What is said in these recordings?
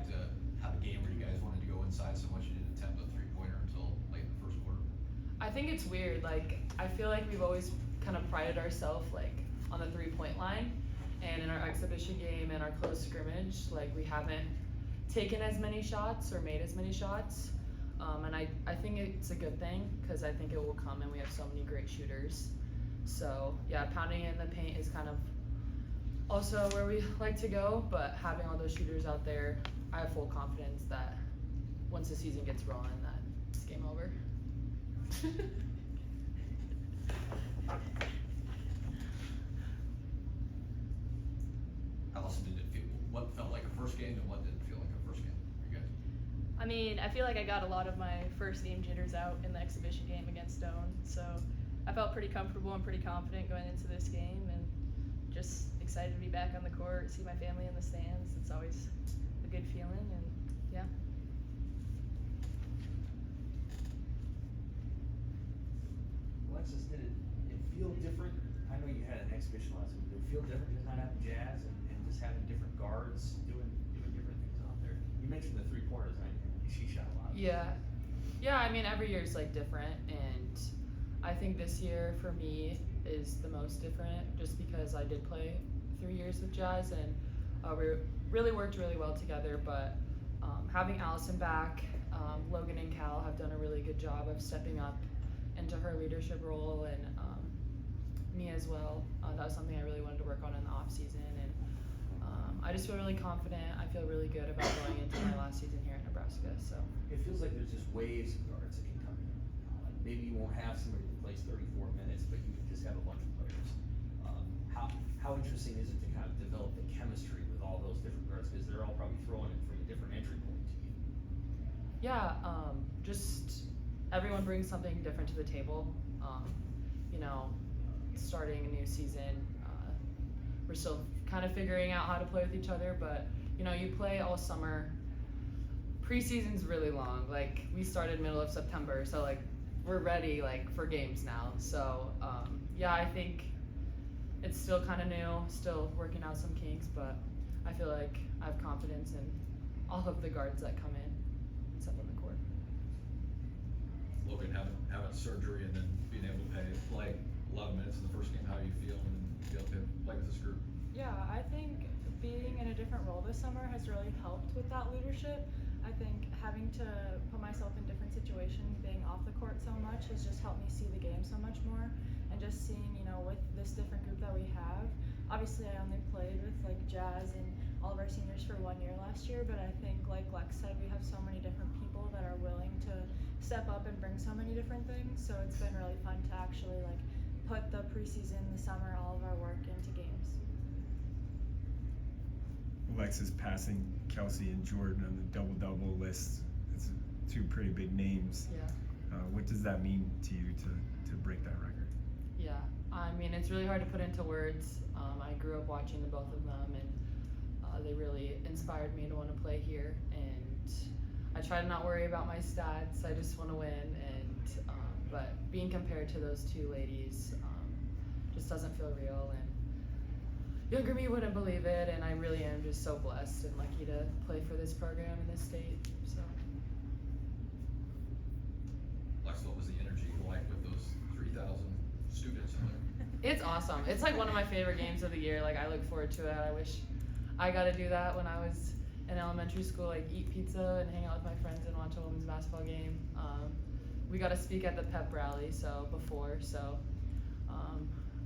like to have a game where you guys wanted to go inside so much you didn't attempt a three-pointer until late in the first quarter? I think it's weird. Like, I feel like we've always kind of prided ourselves like on the 3-point line, and in our exhibition game and our close scrimmage, like we haven't taken as many shots or made as many shots. And I think it's a good thing because I think it will come, and we have so many great shooters. So yeah, pounding in the paint is kind of also where we like to go, but having all those shooters out there, I have full confidence that once the season gets rolling, that it's game over. Allison, did it feel, what felt like a first game and what didn't feel like a first game for you guys? I mean, I feel like I got a lot of my first game jitters out in the exhibition game against Stone, so I felt pretty comfortable and pretty confident going into this game, and just excited to be back on the court, see my family in the stands. It's always a good feeling, and yeah. Alexis, did it feel different? I know you had an exhibition last week. Did it feel different just not having Jazz and just having different guards doing different things out there? You mentioned the 3-pointers, and she shot a lot. Yeah, I mean, every year is like different, and I think this year for me is the most different just because I did play 3 years with Jazz, and we really worked really well together. But having Allison back, Logan and Cal have done a really good job of stepping up into her leadership role, and me as well. That was something I really wanted to work on in the off season, and I just feel really confident. I feel really good about going into my last season here at Nebraska. So It feels like there's just waves of guards that can come in. Like maybe you won't have somebody that plays 34 minutes, but you can just have a bunch of players. How interesting is it to kind of develop the chemistry with all those different guards, because they're all probably throwing it from a different entry point to you? yeah, just everyone brings something different to the table. You know, starting a new season, we're still kind of figuring out how to play with each other, but you know, you play all summer. Preseason's really long. Like, we started middle of September, so like we're ready like for games now. So yeah, I think it's still kind of new, still working out some kinks, but I feel like I have confidence in all of the guards that come in and step on the court. Logan, having surgery and then being able to play a lot of minutes in the first game, how do you feel and be able to play with this group? Yeah, I think being in a different role this summer has really helped with that leadership. I think having to put myself in different situations, being off the court so much, has just helped me see the game so much more. And just seeing, you know, with this different group that we have, obviously I only played with like Jazz and all of our seniors for 1 year last year, but I think like Lex said, we have so many different people that are willing to step up and bring so many different things. So it's been really fun to actually like put the preseason, the summer, all of our work into games. Alexis passing Kelsey and Jordan on the double-double list. It's two pretty big names. Yeah. What does that mean to you to break that record? Yeah, I mean, it's really hard to put into words. I grew up watching the both of them, and they really inspired me to want to play here. And I try to not worry about my stats. I just want to win. And but being compared to those two ladies just doesn't feel real. And younger me wouldn't believe it. And I really am just so blessed and lucky to play for this program in this state. So. Lex, what was the energy like with those 3,000 students in there? It's awesome. It's like one of my favorite games of the year. Like, I look forward to it. I wish I got to do that when I was in elementary school, like eat pizza and hang out with my friends and watch a women's basketball game. We got to speak at the pep rally before, so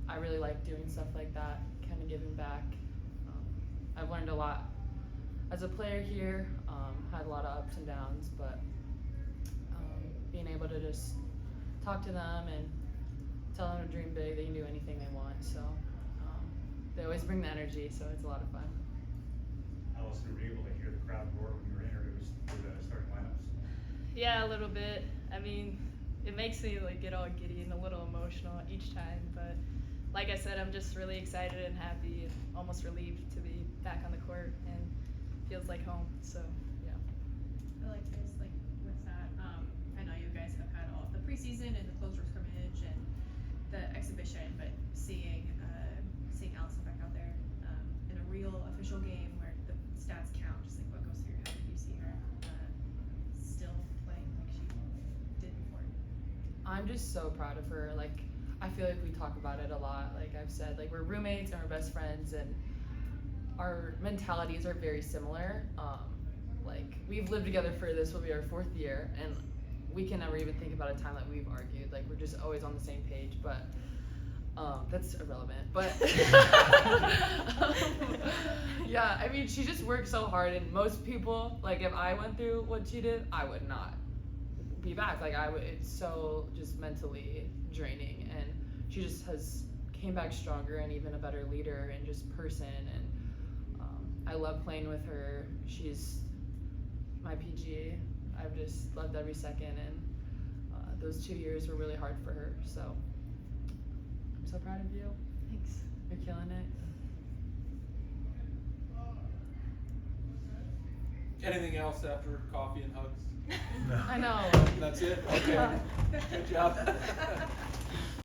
I really like doing stuff like that, kind of giving back. I've learned a lot as a player here, had a lot of ups and downs, but being able to just talk to them and tell them to dream big, they can do anything they want. So they always bring the energy, so it's a lot of fun. Allison, were you able to hear the crowd roar when you were introduced to the starting lineups? Yeah, a little bit. I mean, it makes me like get all giddy and a little emotional each time, but like I said, I'm just really excited and happy and almost relieved to be back on the court, and feels like home. So yeah. Alexis, like with that, I know you guys have had all of the preseason and the closer scrimmage and the exhibition, but seeing Allison back out there in a real official game where the stats count, just like what goes through your head when you I'm just so proud of her. Like, I feel like we talk about it a lot. Like I've said, like we're roommates and we're best friends, and our mentalities are very similar. Like we've lived together for this will be our 4th year, and we can never even think about a time that we've argued. Like we're just always on the same page. But that's irrelevant. But yeah, I mean, she just worked so hard, and most people, like if I went through what she did, I would not be back. Like I would. It's so just mentally draining, and she just came back stronger and even a better leader and just person. And I love playing with her. She's my PG. I've just loved every second, and those 2 years were really hard for her. So I'm so proud of you. Thanks. You're killing it. Anything else after coffee and hugs? I know. That's it? Okay. Good job.